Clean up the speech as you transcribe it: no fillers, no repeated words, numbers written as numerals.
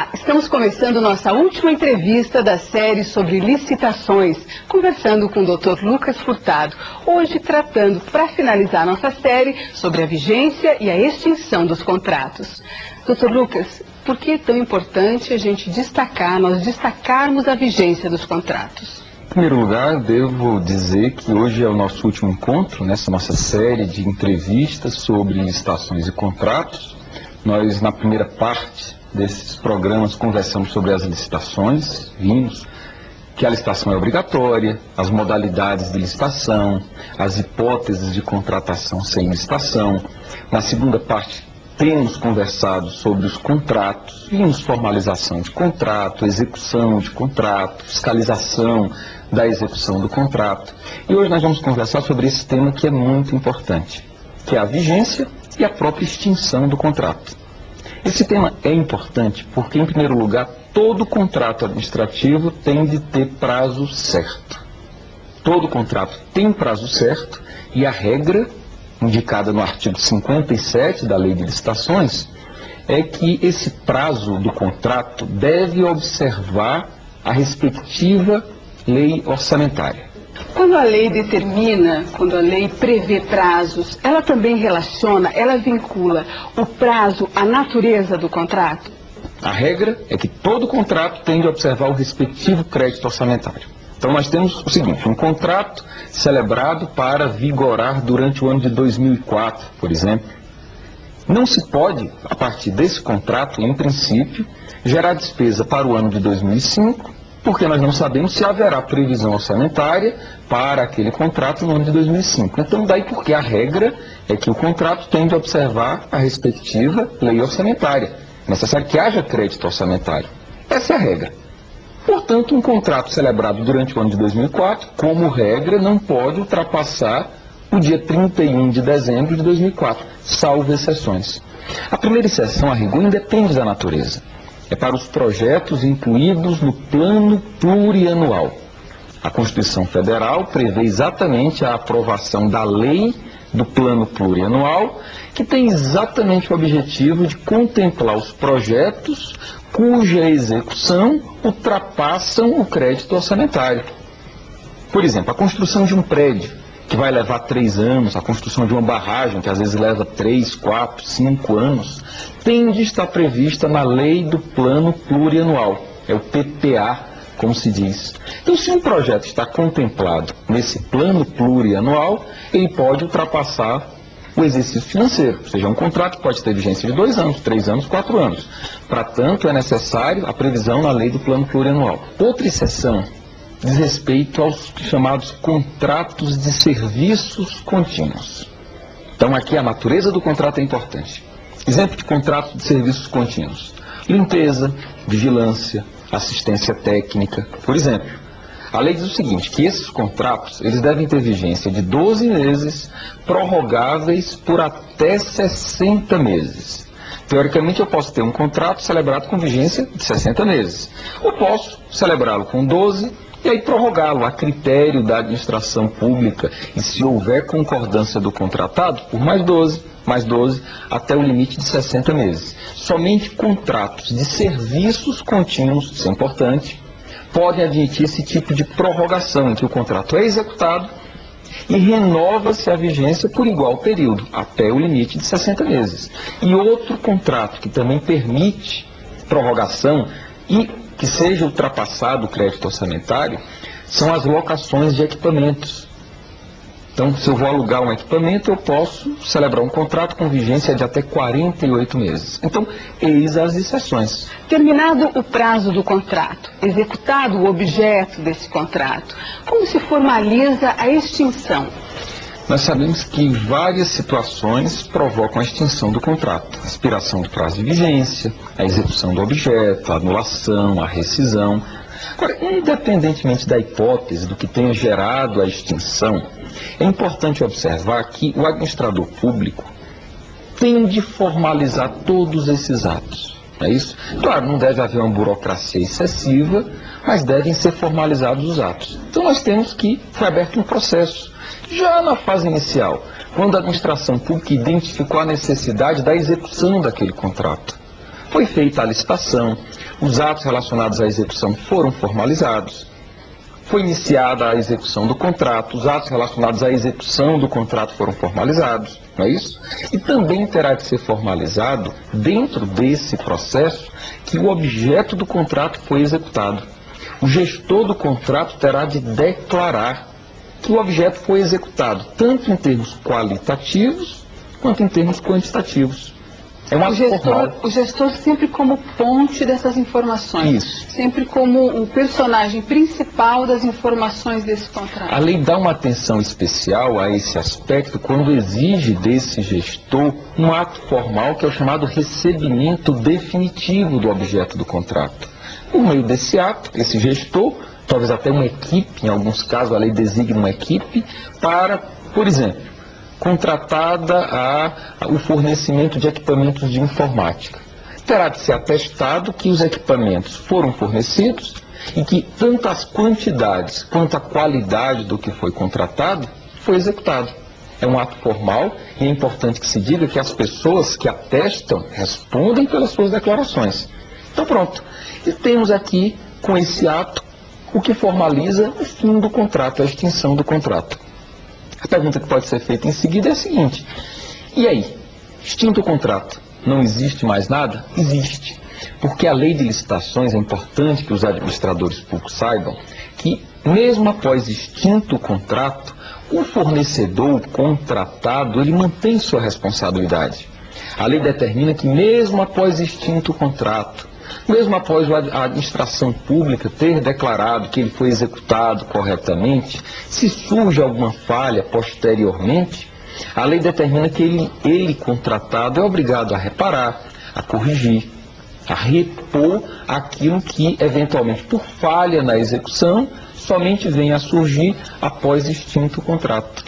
Olá, estamos começando nossa última entrevista da série sobre licitações, conversando com o Dr. Lucas Furtado, hoje tratando, para finalizar nossa série, sobre a vigência e a extinção dos contratos. Dr. Lucas, por que é tão importante a gente nós destacarmos a vigência dos contratos? Em primeiro lugar, devo dizer que hoje é o nosso último encontro nessa nossa série de entrevistas sobre licitações e contratos. Nós, na primeira parte desses programas, conversamos sobre as licitações, vimos que a licitação é obrigatória, as modalidades de licitação, as hipóteses de contratação sem licitação. Na segunda parte, temos conversado sobre os contratos, vimos formalização de contrato, execução de contrato, fiscalização da execução do contrato. E hoje nós vamos conversar sobre esse tema que é muito importante, que é a vigência e a própria extinção do contrato. Esse tema é importante porque, em primeiro lugar, todo contrato administrativo tem de ter prazo certo. Todo contrato tem prazo certo e a regra, indicada no artigo 57 da Lei de Licitações, é que esse prazo do contrato deve observar a respectiva lei orçamentária. Quando a lei determina, quando a lei prevê prazos, ela também relaciona, ela vincula o prazo à natureza do contrato? A regra é que todo contrato tem de observar o respectivo crédito orçamentário. Então nós temos o seguinte, um contrato celebrado para vigorar durante o ano de 2004, por exemplo. Não se pode, a partir desse contrato, em princípio, gerar despesa para o ano de 2005, porque nós não sabemos se haverá previsão orçamentária para aquele contrato no ano de 2005. Então, daí porque a regra é que o contrato tem de observar a respectiva lei orçamentária. É necessário que haja crédito orçamentário. Essa é a regra. Portanto, um contrato celebrado durante o ano de 2004, como regra, não pode ultrapassar o dia 31 de dezembro de 2004, salvo exceções. A primeira exceção, a rigor, independe da natureza. É para os projetos incluídos no Plano Plurianual. A Constituição Federal prevê exatamente a aprovação da lei do Plano Plurianual, que tem exatamente o objetivo de contemplar os projetos cuja execução ultrapassam o crédito orçamentário. Por exemplo, a construção de um prédio, que vai levar 3 anos, a construção de uma barragem, que às vezes leva 3, 4, 5 anos, tem de estar prevista na lei do Plano Plurianual, é o PPA, como se diz. Então, se um projeto está contemplado nesse Plano Plurianual, ele pode ultrapassar o exercício financeiro, ou seja, um contrato pode ter vigência de 2 anos, 3 anos, 4 anos. Para tanto, é necessário a previsão na lei do Plano Plurianual. Outra exceção diz respeito aos chamados contratos de serviços contínuos. Então, aqui a natureza do contrato é importante. Exemplo de contrato de serviços contínuos: limpeza, vigilância, assistência técnica, por exemplo. A lei diz o seguinte, que esses contratos, eles devem ter vigência de 12 meses, prorrogáveis por até 60 meses. Teoricamente, eu posso ter um contrato celebrado com vigência de 60 meses. Ou posso celebrá-lo com 12 e aí prorrogá-lo a critério da administração pública. E se houver concordância do contratado, por mais 12, até o limite de 60 meses. Somente contratos de serviços contínuos, isso é importante, podem admitir esse tipo de prorrogação, em que o contrato é executado e renova-se a vigência por igual período, até o limite de 60 meses. E outro contrato que também permite prorrogação e que seja ultrapassado o crédito orçamentário são as locações de equipamentos. Então, se eu vou alugar um equipamento, eu posso celebrar um contrato com vigência de até 48 meses. Então, eis as exceções. Terminado o prazo do contrato, executado o objeto desse contrato, como se formaliza a extinção? Nós sabemos que várias situações provocam a extinção do contrato. A expiração do prazo de vigência, a execução do objeto, a anulação, a rescisão. Agora, independentemente da hipótese do que tenha gerado a extinção, é importante observar que o administrador público tem de formalizar todos esses atos. Não é isso? Claro, não deve haver uma burocracia excessiva, mas devem ser formalizados os atos. Então nós temos que foi aberto um processo. Já na fase inicial, quando a administração pública identificou a necessidade da execução daquele contrato, foi feita a licitação, os atos relacionados à execução foram formalizados, foi iniciada a execução do contrato, os atos relacionados à execução do contrato foram formalizados, não é isso? E também terá que ser formalizado, dentro desse processo, que o objeto do contrato foi executado. O gestor do contrato terá de declarar que o objeto foi executado, tanto em termos qualitativos quanto em termos quantitativos. É um ato formal. O gestor sempre como ponte dessas informações. Isso. Sempre como o personagem principal das informações desse contrato. A lei dá uma atenção especial a esse aspecto quando exige desse gestor um ato formal que é o chamado recebimento definitivo do objeto do contrato. Por meio desse ato, esse gestor, talvez até uma equipe, em alguns casos a lei designa uma equipe, para, por exemplo, contratada o fornecimento de equipamentos de informática. Terá de ser atestado que os equipamentos foram fornecidos e que tanto as quantidades quanto a qualidade do que foi contratado foi executado. É um ato formal e é importante que se diga que as pessoas que atestam respondem pelas suas declarações. Então pronto. E temos aqui, com esse ato, o que formaliza o fim do contrato, a extinção do contrato. A pergunta que pode ser feita em seguida é a seguinte: e aí? Extinto o contrato, não existe mais nada? Existe. Porque a lei de licitações, é importante que os administradores públicos saibam que, mesmo após extinto o contrato, o fornecedor, o contratado, ele mantém sua responsabilidade. A lei determina que, mesmo após extinto o contrato, mesmo após a administração pública ter declarado que ele foi executado corretamente, se surge alguma falha posteriormente, a lei determina que ele contratado é obrigado a reparar, a corrigir, a repor aquilo que, eventualmente, por falha na execução, somente vem a surgir após extinto o contrato.